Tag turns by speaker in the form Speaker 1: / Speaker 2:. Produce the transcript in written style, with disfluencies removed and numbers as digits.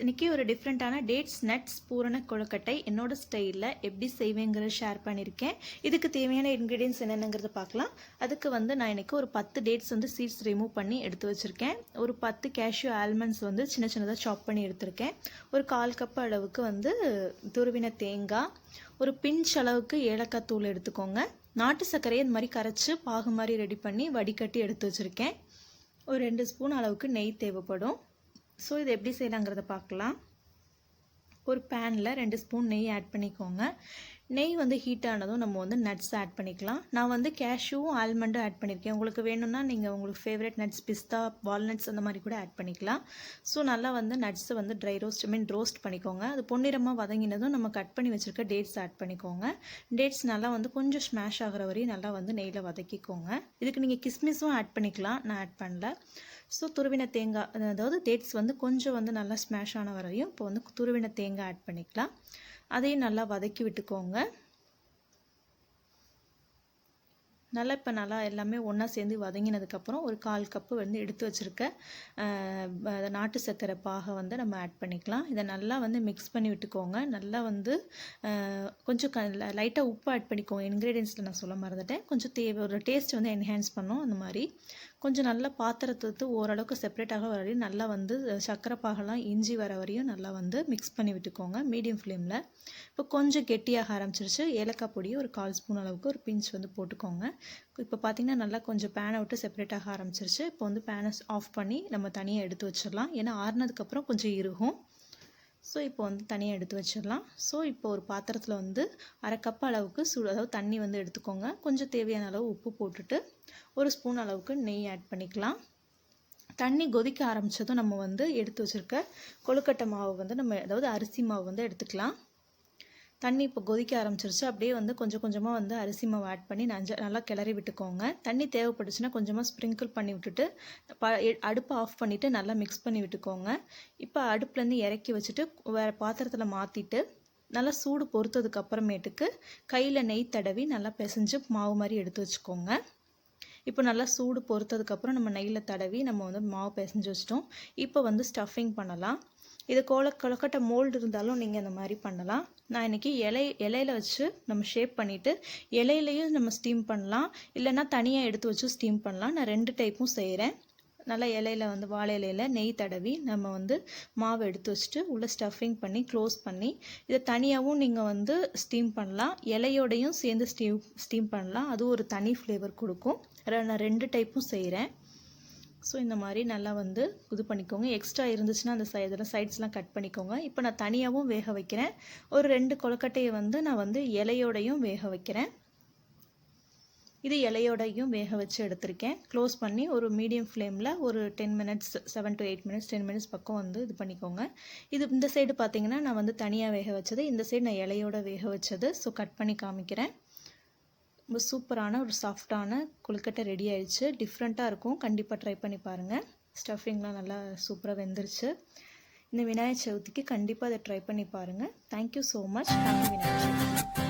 Speaker 1: இன்றைக்கி ஒரு டிஃப்ரெண்ட்டான டேட்ஸ் நட்ஸ் பூரண கொழுக்கட்டை என்னோட ஸ்டைலில் எப்படி செய்வேங்கிறத ஷேர் பண்ணியிருக்கேன். இதுக்கு தேவையான இன்க்ரீடியன்ஸ் என்னென்னங்கிறத பார்க்கலாம். அதுக்கு நான் இன்றைக்கி ஒரு 10 டேட்ஸ் சீட்ஸ் ரிமூவ் பண்ணி எடுத்து வச்சுருக்கேன். ஒரு 10 கேஷ்யூ ஆல்மண்ட்ஸ் சின்ன சின்னதாக சாப் பண்ணி எடுத்திருக்கேன். ஒரு 1/4 கப் அளவுக்கு துருவின தேங்காய், ஒரு பிஞ்ச் அளவுக்கு ஏலக்காய் தூள் எடுத்துக்கோங்க. நாட்டு சர்க்கரையை இந்த மாதிரி கரைச்சி பாகு மாதிரி ரெடி பண்ணி வடிகட்டி எடுத்து வச்சுருக்கேன். ஒரு 2 ஸ்பூன் அளவுக்கு நெய் தேவைப்படும். ஸோ இது எப்படி செய்யலாங்கிறத பார்க்கலாம். ஒரு பேனில் 2 ஸ்பூன் நெய் ஆட் பண்ணிக்கோங்க. நெய் ஹீட் ஆனதும் நம்ம நட்ஸ் ஆட் பண்ணிக்கலாம். நான் கேஷ்யூவும் ஆல்மண்டும் ஆட் பண்ணியிருக்கேன். உங்களுக்கு வேணும்னா நீங்கள் உங்களுக்கு ஃபேவரட் நட்ஸ் பிஸ்தா, வால்நட்ஸ் அந்த மாதிரி கூட ஆட் பண்ணிக்கலாம். ஸோ நல்லா நட்ஸை ட்ரை ரோஸ்ட் பண்ணிக்கோங்க. அது பொன்னிறமாக வதங்கினதும் நம்ம கட் பண்ணி வச்சுருக்க டேட்ஸ் ஆட் பண்ணிக்கோங்க. டேட்ஸ் நல்லா கொஞ்சம் ஸ்மாஷ் ஆகிற வரையும் நல்லா நெய்யில் வதக்கிக்கோங்க. இதுக்கு நீங்கள் கிஸ்மிஸும் ஆட் பண்ணிக்கலாம், நான் ஆட் பண்ணல. ஸோ துருவின தேங்காய், அதாவது டேட்ஸ் கொஞ்சம் நல்லா ஸ்மாஷ் ஆன வரையும் இப்போ துருவின தேங்காய் ஆட் பண்ணிக்கலாம். அதையும் நல்லா வதக்கி விட்டுக்கோங்க. இப்போ நல்லா எல்லாமே ஒன்றா சேர்ந்து வதங்கினதுக்கப்புறம் ஒரு 1/4 கப்பு எடுத்து வச்சுருக்க நாட்டு சர்க்கரை பாகை நம்ம ஆட் பண்ணிக்கலாம். இதை நல்லா மிக்ஸ் பண்ணி விட்டுக்கோங்க. நல்லா கொஞ்சம் லைட்டாக உப்பு ஆட் பண்ணிக்கோங்க. இன்க்ரீடியன்ஸில் நான் சொல்ல மறந்துட்டேன். கொஞ்சம் ஒரு டேஸ்ட் என்ஹான்ஸ் பண்ணும். அந்த மாதிரி கொஞ்சம் நல்லா பாத்திரத்தை ஓரளவுக்கு செப்பரேட்டாக வர வரையும் நல்லா சர்க்கரை பாகெல்லாம் இஞ்சி வர வரையும் நல்லா மிக்ஸ் பண்ணி விட்டுக்கோங்க மீடியம் ஃப்ளேமில். இப்போ கொஞ்சம் கெட்டியாக ஆரம்பிச்சிருச்சு. ஏலக்காய் பொடி ஒரு 1/4 ஸ்பூன் அளவுக்கு ஒரு பிஞ்ச் போட்டுக்கோங்க. இப்போ பார்த்திங்கன்னா நல்லா கொஞ்சம் பேனை விட்டு செப்பரேட்டாக ஆரம்பிச்சிருச்சு. இப்போ பேனை ஆஃப் பண்ணி நம்ம தனியாக எடுத்து வச்சிடலாம். ஏன்னா ஆறுனதுக்கப்புறம் கொஞ்சம் இறுகும். ஸோ இப்போ தனியாக எடுத்து வச்சிடலாம். ஸோ இப்போ ஒரு பாத்திரத்தில் 1/2 கப் அளவுக்கு அதாவது தண்ணி எடுத்துக்கோங்க. கொஞ்சம் தேவையான அளவு உப்பு போட்டுட்டு 1 ஸ்பூன் அளவுக்கு நெய் ஆட் பண்ணிக்கலாம். தண்ணி கொதிக்க ஆரம்பித்ததும் நம்ம எடுத்து வச்சுருக்க கொழுக்கட்டை மாவு நம்ம அதாவது அரிசி மாவு எடுத்துக்கலாம். தண்ணி இப்போ கொதிக்க ஆரம்பிச்சிருச்சு. அப்படியே கொஞ்சம் கொஞ்சமாக அரிசி மாவு ஆட் பண்ணி நல்லா கிளறி விட்டுக்கோங்க. தண்ணி தேவைப்பட்டுச்சுன்னா கொஞ்சமாக ஸ்ப்ரிங்கிள் பண்ணி விட்டுட்டு அடுப்பை ஆஃப் பண்ணிவிட்டு நல்லா மிக்ஸ் பண்ணி விட்டுக்கோங்க. இப்போ அடுப்புலேருந்து இறக்கி வச்சுட்டு வேறு பாத்திரத்தில் மாற்றிட்டு நல்லா சூடு பொறுத்ததுக்கு அப்புறமேட்டுக்கு கையில் நெய் தடவி நல்லா பிசைஞ்சு மாவு மாதிரி எடுத்து வச்சுக்கோங்க. இப்போ நல்லா சூடு பொறுத்ததுக்கப்புறம் நம்ம நெய்யில் தடவி நம்ம மாவு பிசைஞ்சு வச்சிட்டோம். இப்போ ஸ்டஃபிங் பண்ணலாம். இது கொழுக்கட்டை மோல்டு இருந்தாலும் நீங்கள் அந்த மாதிரி பண்ணலாம். நான் இன்றைக்கி இலையில வச்சு நம்ம ஷேப் பண்ணிவிட்டு இலையிலையும் நம்ம ஸ்டீம் பண்ணலாம், இல்லைன்னா தனியாக எடுத்து வச்சு ஸ்டீம் பண்ணலாம். நான் 2 டைப்பும் செய்கிறேன். நல்லா இலையில் வாழை இலையில் நெய் தடவி நம்ம மாவை எடுத்து வச்சுட்டு உள்ளே ஸ்டஃபிங் பண்ணி க்ளோஸ் பண்ணி இதை தனியாகவும் நீங்கள் ஸ்டீம் பண்ணலாம், இலையோடையும் சேர்ந்து ஸ்டீம் பண்ணலாம். அது ஒரு தனி ஃப்ளேவர் கொடுக்கும். நான் 2 டைப்பும் செய்கிறேன். ஸோ இந்த மாதிரி நல்லா இது பண்ணிக்கோங்க. எக்ஸ்ட்ரா இருந்துச்சுன்னா அந்த இதெல்லாம் சைட்ஸ்லாம் கட் பண்ணிக்கோங்க. இப்போ நான் தனியாகவும் வேக வைக்கிறேன். ஒரு 2 கொழுக்கட்டையை நான் இலையோடையும் வேக வைக்கிறேன். இது இலையோடையும் வேக வச்சு எடுத்திருக்கேன். க்ளோஸ் பண்ணி ஒரு மீடியம் ஃப்ளேமில் ஒரு 10 மினிட்ஸ் 7 to 8 மினிட்ஸ் 10 மினிட்ஸ் பக்கம் இது பண்ணிக்கோங்க. இது இந்த சைடு பார்த்தீங்கன்னா நான் தனியாக வேக வச்சது, இந்த சைடு நான் இலையோட வேக வச்சது. ஸோ கட் பண்ணி காமிக்கிறேன். ரொம்ப சூப்பரான ஒரு சாஃப்டான கொழுக்கட்டை ரெடி ஆயிடுச்சு. டிஃப்ரெண்ட்டாக இருக்கும். கண்டிப்பாக ட்ரை பண்ணி பாருங்கள். ஸ்டஃபிங்லாம் நல்லா சூப்பராக வெந்துருச்சு. இந்த விநாயகர் சதுர்த்திக்கு கண்டிப்பாக அதை ட்ரை பண்ணி பாருங்கள். Thank you so much. Happy Vinayagar Chaturthi.